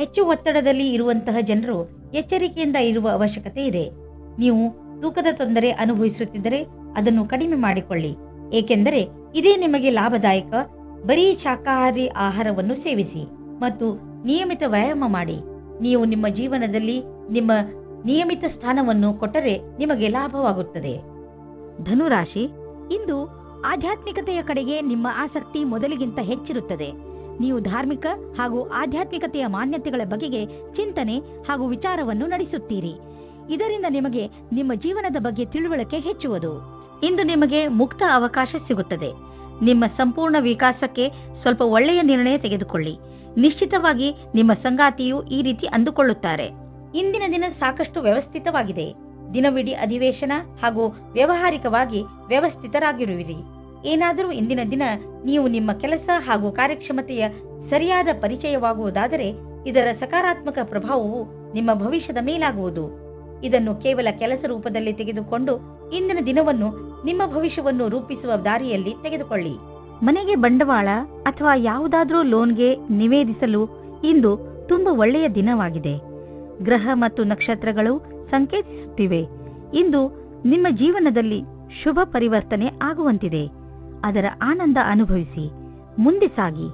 ಹೆಚ್ಚು ಒತ್ತಡದಲ್ಲಿ ಇರುವಂತಹ ಜನರು ಎಚ್ಚರಿಕೆಯಿಂದ ಇರುವ ಅವಶ್ಯಕತೆ ಇದೆ. ನೀವು ತೂಕದ ತೊಂದರೆ ಅನುಭವಿಸುತ್ತಿದ್ದರೆ ಅದನ್ನು ಕಡಿಮೆ ಮಾಡಿಕೊಳ್ಳಿ, ಏಕೆಂದರೆ ಇದೇ ನಿಮಗೆ ಲಾಭದಾಯಕ. ಬರೀ ಶಾಕಾಹಾರಿ ಆಹಾರವನ್ನು ಸೇವಿಸಿ ಮತ್ತು ನಿಯಮಿತ ವ್ಯಾಯಾಮ ಮಾಡಿ. ನೀವು ನಿಮ್ಮ ಜೀವನದಲ್ಲಿ ನಿಮ್ಮ ನಿಯಮಿತ ಸ್ಥಾನವನ್ನು ಕೊಟ್ಟರೆ ನಿಮಗೆ ಲಾಭವಾಗುತ್ತದೆ. ಧನುರಾಶಿ, ಇಂದು ಆಧ್ಯಾತ್ಮಿಕತೆಯ ಕಡೆಗೆ ನಿಮ್ಮ ಆಸಕ್ತಿ ಮೊದಲಿಗಿಂತ ಹೆಚ್ಚಿರುತ್ತದೆ. ನೀವು ಧಾರ್ಮಿಕ ಹಾಗೂ ಆಧ್ಯಾತ್ಮಿಕತೆಯ ಮಾನ್ಯತೆಗಳ ಬಗೆಗೆ ಚಿಂತನೆ ಹಾಗೂ ವಿಚಾರವನ್ನು ನಡೆಸುತ್ತೀರಿ. ಇದರಿಂದ ನಿಮಗೆ ನಿಮ್ಮ ಜೀವನದ ಬಗ್ಗೆ ತಿಳುವಳಿಕೆ ಹೆಚ್ಚುವುದು. ಇಂದು ನಿಮಗೆ ಮುಕ್ತ ಅವಕಾಶ ಸಿಗುತ್ತದೆ. ನಿಮ್ಮ ಸಂಪೂರ್ಣ ವಿಕಾಸಕ್ಕೆ ಸ್ವಲ್ಪ ಒಳ್ಳೆಯ ನಿರ್ಣಯ ತೆಗೆದುಕೊಳ್ಳಿ. ನಿಶ್ಚಿತವಾಗಿ ನಿಮ್ಮ ಸಂಗಾತಿಯು ಈ ರೀತಿ ಅಂದುಕೊಳ್ಳುತ್ತಾರೆ. ಇಂದಿನ ದಿನ ಸಾಕಷ್ಟು ವ್ಯವಸ್ಥಿತವಾಗಿದೆ. ದಿನವಿಡೀ ಅಧಿವೇಶನ ಹಾಗೂ ವ್ಯಾವಹಾರಿಕವಾಗಿ ವ್ಯವಸ್ಥಿತರಾಗಿರುವಿರಿ. ಏನಾದರೂ ಇಂದಿನ ದಿನ ನೀವು ನಿಮ್ಮ ಕೆಲಸ ಹಾಗೂ ಕಾರ್ಯಕ್ಷಮತೆಯ ಸರಿಯಾದ ಪರಿಚಯವಾಗುವುದಾದರೆ ಇದರ ಸಕಾರಾತ್ಮಕ ಪ್ರಭಾವವು ನಿಮ್ಮ ಭವಿಷ್ಯದ ಮೇಲಾಗುವುದು. ಇದನ್ನು ಕೇವಲ ಕೆಲಸ ರೂಪದಲ್ಲಿ ತೆಗೆದುಕೊಂಡು ಇಂದಿನ ದಿನವನ್ನು ನಿಮ್ಮ ಭವಿಷ್ಯವನ್ನು ರೂಪಿಸುವ ದಾರಿಯಲ್ಲಿ ತೆಗೆದುಕೊಳ್ಳಿ. ಮನೆಗೆ ಬಂಡವಾಳ ಅಥವಾ ಯಾವುದಾದ್ರೂ ಲೋನ್ಗೆ ನಿವೇದಿಸಲು ಇಂದು ತುಂಬಾ ಒಳ್ಳೆಯ ದಿನವಾಗಿದೆ. ಗ್ರಹ ಮತ್ತು ನಕ್ಷತ್ರಗಳು ಸಂಕೇತಿಸುತ್ತವೆ ಸೂಚಿಸುತ್ತಿವೆ. ಇಂದು ನಿಮ್ಮ ಜೀವನದಲ್ಲಿ ಶುಭ ಪರಿವರ್ತನೆ ಆಗುವಂತಿದೆ. ಅದರ ಆನಂದ ಅನುಭವಿಸಿ ಮುಂದೆ ಸಾಗಿ.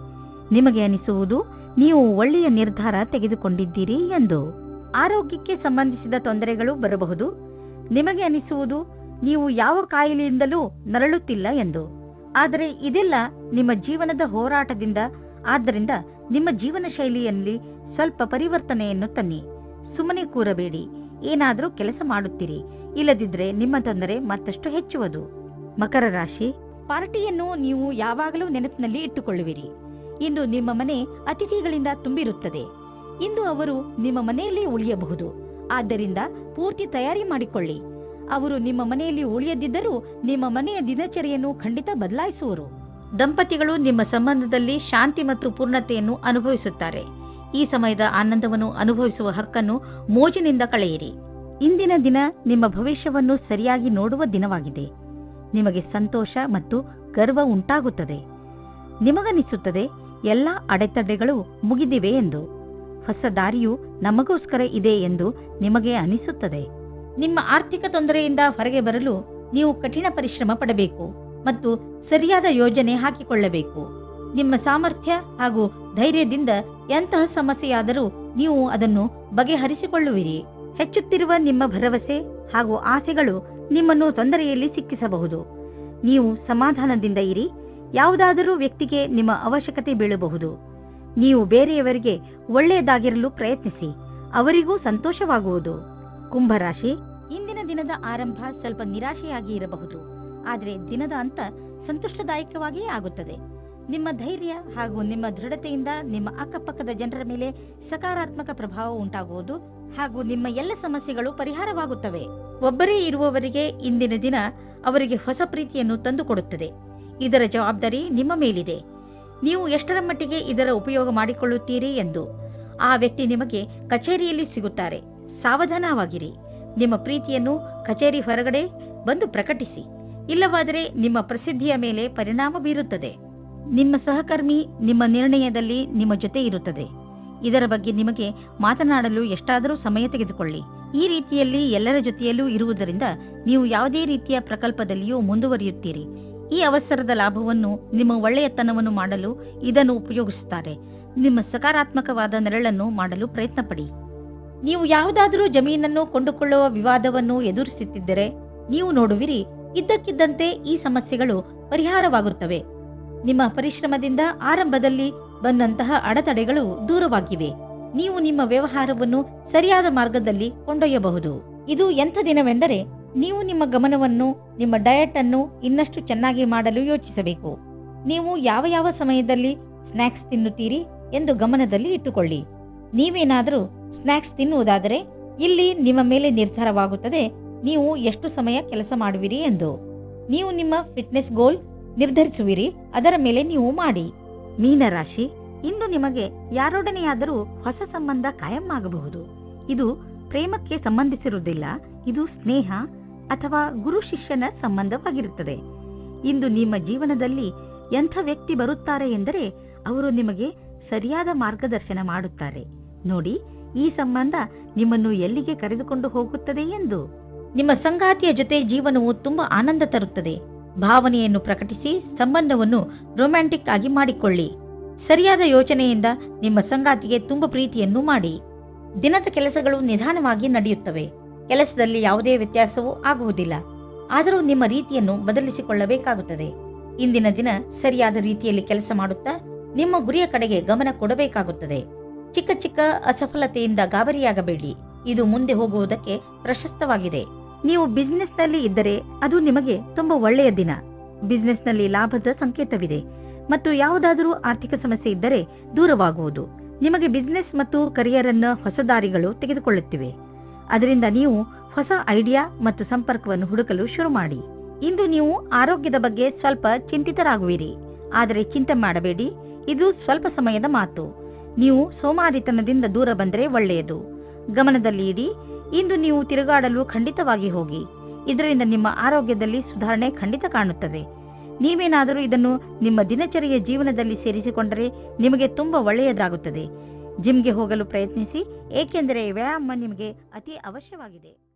ನಿಮಗೆ ಅನಿಸುವುದು ನೀವು ಒಳ್ಳೆಯ ನಿರ್ಧಾರ ತೆಗೆದುಕೊಂಡಿದ್ದೀರಿ ಎಂದು. ಆರೋಗ್ಯಕ್ಕೆ ಸಂಬಂಧಿಸಿದ ತೊಂದರೆಗಳು ಬರಬಹುದು. ನಿಮಗೆ ಅನಿಸುವುದು ನೀವು ಯಾವ ಕಾಯಿಲೆಯಿಂದಲೂ ನರಳುತ್ತಿಲ್ಲ ಎಂದು. ಆದರೆ ಇದೆಲ್ಲ ನಿಮ್ಮ ಜೀವನದ ಹೋರಾಟದಿಂದ. ಆದ್ದರಿಂದ ನಿಮ್ಮ ಜೀವನ ಶೈಲಿಯಲ್ಲಿ ಸ್ವಲ್ಪ ಪರಿವರ್ತನೆಯನ್ನು ತನ್ನಿ. ಸುಮ್ಮನೆ ಕೂರಬೇಡಿ, ಏನಾದರೂ ಕೆಲಸ ಮಾಡುತ್ತೀರಿ. ಇಲ್ಲದಿದ್ದರೆ ನಿಮ್ಮ ತೊಂದರೆ ಮತ್ತಷ್ಟು ಹೆಚ್ಚುವುದು. ಮಕರ ರಾಶಿ, ಪಾರ್ಟಿಯನ್ನು ನೀವು ಯಾವಾಗಲೂ ನೆನಪಿನಲ್ಲಿ ಇಟ್ಟುಕೊಳ್ಳುವಿರಿ. ಇಂದು ನಿಮ್ಮ ಮನೆ ಅತಿಥಿಗಳಿಂದ ತುಂಬಿರುತ್ತದೆ. ಇಂದು ಅವರು ನಿಮ್ಮ ಮನೆಯಲ್ಲೇ ಉಳಿಯಬಹುದು. ಆದ್ದರಿಂದ ಪೂರ್ತಿ ತಯಾರಿ ಮಾಡಿಕೊಳ್ಳಿ. ಅವರು ನಿಮ್ಮ ಮನೆಯಲ್ಲಿ ಉಳಿಯದಿದ್ದರೂ ನಿಮ್ಮ ಮನೆಯ ದಿನಚರಿಯನ್ನು ಖಂಡಿತ ಬದಲಾಯಿಸುವರು. ದಂಪತಿಗಳು ನಿಮ್ಮ ಸಂಬಂಧದಲ್ಲಿ ಶಾಂತಿ ಮತ್ತು ಪೂರ್ಣತೆಯನ್ನು ಅನುಭವಿಸುತ್ತಾರೆ. ಈ ಸಮಯದ ಆನಂದವನ್ನು ಅನುಭವಿಸುವ ಹಕ್ಕನ್ನು ಮೋಜಿನಿಂದ ಕಳೆಯಿರಿ. ಇಂದಿನ ದಿನ ನಿಮ್ಮ ಭವಿಷ್ಯವನ್ನು ಸರಿಯಾಗಿ ನೋಡುವ ದಿನವಾಗಿದೆ. ನಿಮಗೆ ಸಂತೋಷ ಮತ್ತು ಗರ್ವ ಉಂಟಾಗುತ್ತದೆ. ನಿಮಗನಿಸುತ್ತದೆ ಎಲ್ಲ ಅಡೆತಡೆಗಳು ಮುಗಿದಿವೆ ಎಂದು. ಹೊಸ ದಾರಿಯು ನಮಗೋಸ್ಕರ ಇದೆ ಎಂದು ನಿಮಗೆ ಅನಿಸುತ್ತದೆ. ನಿಮ್ಮ ಆರ್ಥಿಕ ತೊಂದರೆಯಿಂದ ಹೊರಗೆ ಬರಲು ನೀವು ಕಠಿಣ ಪರಿಶ್ರಮ ಪಡಬೇಕು ಮತ್ತು ಸರಿಯಾದ ಯೋಜನೆ ಹಾಕಿಕೊಳ್ಳಬೇಕು. ನಿಮ್ಮ ಸಾಮರ್ಥ್ಯ ಹಾಗೂ ಧೈರ್ಯದಿಂದ ಎಂತಹ ಸಮಸ್ಯೆಯಾದರೂ ನೀವು ಅದನ್ನು ಬಗೆಹರಿಸಿಕೊಳ್ಳುವಿರಿ. ಹೆಚ್ಚುತ್ತಿರುವ ನಿಮ್ಮ ಭರವಸೆ ಹಾಗೂ ಆಸೆಗಳು ನಿಮ್ಮನ್ನು ತೊಂದರೆಯಲ್ಲಿ ಸಿಕ್ಕಿಸಬಹುದು. ನೀವು ಸಮಾಧಾನದಿಂದ ಇರಿ. ಯಾವುದಾದರೂ ವ್ಯಕ್ತಿಗೆ ನಿಮ್ಮ ಅವಶ್ಯಕತೆ ಬೀಳಬಹುದು. ನೀವು ಬೇರೆಯವರಿಗೆ ಒಳ್ಳೆಯದಾಗಿರಲು ಪ್ರಯತ್ನಿಸಿ. ಅವರಿಗೂ ಸಂತೋಷವಾಗುವುದು. ಕುಂಭರಾಶಿ, ಇಂದಿನ ದಿನದ ಆರಂಭ ಸ್ವಲ್ಪ ನಿರಾಶೆಯಾಗಿ ಇರಬಹುದು. ಆದರೆ ದಿನದ ಅಂತ ಸಂತೋಷದಾಯಕವಾಗಿಯೇ ಆಗುತ್ತದೆ. ನಿಮ್ಮ ಧೈರ್ಯ ಹಾಗೂ ನಿಮ್ಮ ದೃಢತೆಯಿಂದ ನಿಮ್ಮ ಅಕ್ಕಪಕ್ಕದ ಜನರ ಮೇಲೆ ಸಕಾರಾತ್ಮಕ ಪ್ರಭಾವ ಉಂಟಾಗುವುದು ಹಾಗೂ ನಿಮ್ಮ ಎಲ್ಲ ಸಮಸ್ಯೆಗಳು ಪರಿಹಾರವಾಗುತ್ತವೆ. ಒಬ್ಬರೇ ಇರುವವರಿಗೆ ಇಂದಿನ ದಿನ ಅವರಿಗೆ ಹೊಸ ಪ್ರೀತಿಯನ್ನು ತಂದುಕೊಡುತ್ತದೆ. ಇದರ ಜವಾಬ್ದಾರಿ ನಿಮ್ಮ ಮೇಲಿದೆ. ನೀವು ಎಷ್ಟರ ಮಟ್ಟಿಗೆ ಇದರ ಉಪಯೋಗ ಮಾಡಿಕೊಳ್ಳುತ್ತೀರಿ ಎಂದು. ಆ ವ್ಯಕ್ತಿ ನಿಮಗೆ ಕಚೇರಿಯಲ್ಲಿ ಸಿಗುತ್ತಾರೆ. ಸಾವಧಾನವಾಗಿರಿ. ನಿಮ್ಮ ಪ್ರೀತಿಯನ್ನು ಕಚೇರಿ ಹೊರಗಡೆ ಬಂದು ಪ್ರಕಟಿಸಿ. ಇಲ್ಲವಾದರೆ ನಿಮ್ಮ ಪ್ರಸಿದ್ಧಿಯ ಮೇಲೆ ಪರಿಣಾಮ ಬೀರುತ್ತದೆ. ನಿಮ್ಮ ಸಹಕರ್ಮಿ ನಿಮ್ಮ ನಿರ್ಣಯದಲ್ಲಿ ನಿಮ್ಮ ಜೊತೆ ಇರುತ್ತದೆ. ಇದರ ಬಗ್ಗೆ ನಿಮಗೆ ಮಾತನಾಡಲು ಎಷ್ಟಾದರೂ ಸಮಯ ತೆಗೆದುಕೊಳ್ಳಿ. ಈ ರೀತಿಯಲ್ಲಿ ಎಲ್ಲರ ಜೊತೆಯಲ್ಲೂ ಇರುವುದರಿಂದ ನೀವು ಯಾವುದೇ ರೀತಿಯ ಪ್ರಕಲ್ಪದಲ್ಲಿಯೂ ಮುಂದುವರಿಯುತ್ತೀರಿ. ಈ ಅವಸರದ ಲಾಭವನ್ನು ನಿಮ್ಮ ಒಳ್ಳೆಯತನವನ್ನು ಮಾಡಲು ಇದನ್ನು ಉಪಯೋಗಿಸುತ್ತಾರೆ. ನಿಮ್ಮ ಸಕಾರಾತ್ಮಕವಾದ ನೆರಳನ್ನು ಮಾಡಲು ಪ್ರಯತ್ನ ಪಡಿ. ನೀವು ಯಾವುದಾದರೂ ಜಮೀನನ್ನು ಕೊಂಡುಕೊಳ್ಳುವ ವಿವಾದವನ್ನು ಎದುರಿಸುತ್ತಿದ್ದರೆ ನೀವು ನೋಡುವಿರಿ, ಇದ್ದಕ್ಕಿದ್ದಂತೆ ಈ ಸಮಸ್ಯೆಗಳು ಪರಿಹಾರವಾಗುತ್ತವೆ. ನಿಮ್ಮ ಪರಿಶ್ರಮದಿಂದ ಆರಂಭದಲ್ಲಿ ಬಂದಂತಹ ಅಡೆತಡೆಗಳು ದೂರವಾಗಿವೆ. ನೀವು ನಿಮ್ಮ ವ್ಯವಹಾರವನ್ನು ಸರಿಯಾದ ಮಾರ್ಗದಲ್ಲಿ ಕೊಂಡೊಯ್ಯಬಹುದು. ಇದು ಎಂಥ ದಿನವೆಂದರೆ ನೀವು ನಿಮ್ಮ ಗಮನವನ್ನು ನಿಮ್ಮ ಡಯಟ್ ಅನ್ನು ಇನ್ನಷ್ಟು ಚೆನ್ನಾಗಿ ಮಾಡಲು ಯೋಚಿಸಬೇಕು. ನೀವು ಯಾವ ಯಾವ ಸಮಯದಲ್ಲಿ ಸ್ನ್ಯಾಕ್ಸ್ ತಿನ್ನುತ್ತೀರಿ ಎಂದು ಗಮನದಲ್ಲಿ ಇಟ್ಟುಕೊಳ್ಳಿ. ನೀವೇನಾದರೂ ಸ್ನ್ಯಾಕ್ಸ್ ತಿನ್ನುವುದಾದರೆ ಇಲ್ಲಿ ನಿಮ್ಮ ಮೇಲೆ ನಿರ್ಧಾರವಾಗುತ್ತದೆ ನೀವು ಎಷ್ಟು ಸಮಯ ಕೆಲಸ ಮಾಡುವಿರಿ ಎಂದು. ನೀವು ನಿಮ್ಮ ಫಿಟ್ನೆಸ್ ಗೋಲ್ ನಿರ್ಧರಿಸುವಿರಿ, ಅದರ ಮೇಲೆ ನೀವು ಮಾಡಿ. ಮೀನರಾಶಿ, ಇಂದು ನಿಮಗೆ ಯಾರೊಡನೆಯಾದರೂ ಹೊಸ ಸಂಬಂಧ ಕಾಯಂ ಆಗಬಹುದು. ಇದು ಪ್ರೇಮಕ್ಕೆ ಸಂಬಂಧಿಸಿರುವುದಿಲ್ಲ. ಇದು ಸ್ನೇಹ ಅಥವಾ ಗುರು ಶಿಷ್ಯನ ಸಂಬಂಧವಾಗಿರುತ್ತದೆ. ಇಂದು ನಿಮ್ಮ ಜೀವನದಲ್ಲಿ ಎಂಥ ವ್ಯಕ್ತಿ ಬರುತ್ತಾರೆ ಎಂದರೆ ಅವರು ನಿಮಗೆ ಸರಿಯಾದ ಮಾರ್ಗದರ್ಶನ ಮಾಡುತ್ತಾರೆ. ನೋಡಿ, ಈ ಸಂಬಂಧ ನಿಮ್ಮನ್ನು ಎಲ್ಲಿಗೆ ಕರೆದುಕೊಂಡು ಹೋಗುತ್ತದೆ ಎಂದು. ನಿಮ್ಮ ಸಂಗಾತಿಯ ಜೊತೆ ಜೀವನವು ತುಂಬಾ ಆನಂದ ತರುತ್ತದೆ. ಭಾವನೆಯನ್ನು ಪ್ರಕಟಿಸಿ ಸಂಬಂಧವನ್ನು ರೊಮ್ಯಾಂಟಿಕ್ ಆಗಿ ಮಾಡಿಕೊಳ್ಳಿ. ಸರಿಯಾದ ಯೋಚನೆಯಿಂದ ನಿಮ್ಮ ಸಂಗಾತಿಗೆ ತುಂಬ ಪ್ರೀತಿಯನ್ನು ಮಾಡಿ. ದಿನದ ಕೆಲಸಗಳು ನಿಧಾನವಾಗಿ ನಡೆಯುತ್ತವೆ. ಕೆಲಸದಲ್ಲಿ ಯಾವುದೇ ವ್ಯತ್ಯಾಸವೂ ಆಗುವುದಿಲ್ಲ. ಆದರೂ ನಿಮ್ಮ ರೀತಿಯನ್ನು ಬದಲಿಸಿಕೊಳ್ಳಬೇಕಾಗುತ್ತದೆ. ಇಂದಿನ ದಿನ ಸರಿಯಾದ ರೀತಿಯಲ್ಲಿ ಕೆಲಸ ಮಾಡುತ್ತಾ ನಿಮ್ಮ ಗುರಿಯ ಕಡೆಗೆ ಗಮನ ಕೊಡಬೇಕಾಗುತ್ತದೆ. ಚಿಕ್ಕ ಚಿಕ್ಕ ಅಸಫಲತೆಯಿಂದ ಗಾಬರಿಯಾಗಬೇಡಿ. ಇದು ಮುಂದೆ ಹೋಗುವುದಕ್ಕೆ ಪ್ರಶಸ್ತವಾಗಿದೆ. ನೀವು ಬಿಸಿನೆಸ್ನಲ್ಲಿ ಇದ್ದರೆ ಅದು ನಿಮಗೆ ತುಂಬಾ ಒಳ್ಳೆಯ ದಿನ. ಬಿಸಿನೆಸ್ನಲ್ಲಿ ಲಾಭದ ಸಂಕೇತವಿದೆ ಮತ್ತು ಯಾವುದಾದರೂ ಆರ್ಥಿಕ ಸಮಸ್ಯೆ ಇದ್ದರೆ ದೂರವಾಗುವುದು. ನಿಮಗೆ ಬಿಸಿನೆಸ್ ಮತ್ತು ಕರಿಯರ್ ಅನ್ನು ಹೊಸ ದಾರಿಗಳು ತೆಗೆದುಕೊಳ್ಳುತ್ತಿವೆ. ಅದರಿಂದ ನೀವು ಹೊಸ ಐಡಿಯಾ ಮತ್ತು ಸಂಪರ್ಕವನ್ನು ಹುಡುಕಲು ಶುರು ಮಾಡಿ. ಇಂದು ನೀವು ಆರೋಗ್ಯದ ಬಗ್ಗೆ ಸ್ವಲ್ಪ ಚಿಂತಿತರಾಗುವಿರಿ. ಆದರೆ ಚಿಂತೆ ಮಾಡಬೇಡಿ, ಇದು ಸ್ವಲ್ಪ ಸಮಯದ ಮಾತು. ನೀವು ಸೋಮಾರಿತನದಿಂದ ದೂರ ಬಂದರೆ ಒಳ್ಳೆಯದು. ಗಮನದಲ್ಲಿ ಇಡಿ. ಇಂದು ನೀವು ತಿರುಗಾಡಲು ಖಂಡಿತವಾಗಿ ಹೋಗಿ. ಇದರಿಂದ ನಿಮ್ಮ ಆರೋಗ್ಯದಲ್ಲಿ ಸುಧಾರಣೆ ಖಂಡಿತ ಕಾಣುತ್ತದೆ. ನೀವೇನಾದರೂ ಇದನ್ನು ನಿಮ್ಮ ದಿನಚರಿಯ ಜೀವನದಲ್ಲಿ ಸೇರಿಸಿಕೊಂಡರೆ ನಿಮಗೆ ತುಂಬಾ ಒಳ್ಳೆಯದಾಗುತ್ತದೆ. ಜಿಮ್ಗೆ ಹೋಗಲು ಪ್ರಯತ್ನಿಸಿ, ಏಕೆಂದರೆ ವ್ಯಾಯಾಮ ನಿಮಗೆ ಅತಿ ಅವಶ್ಯವಾಗಿದೆ.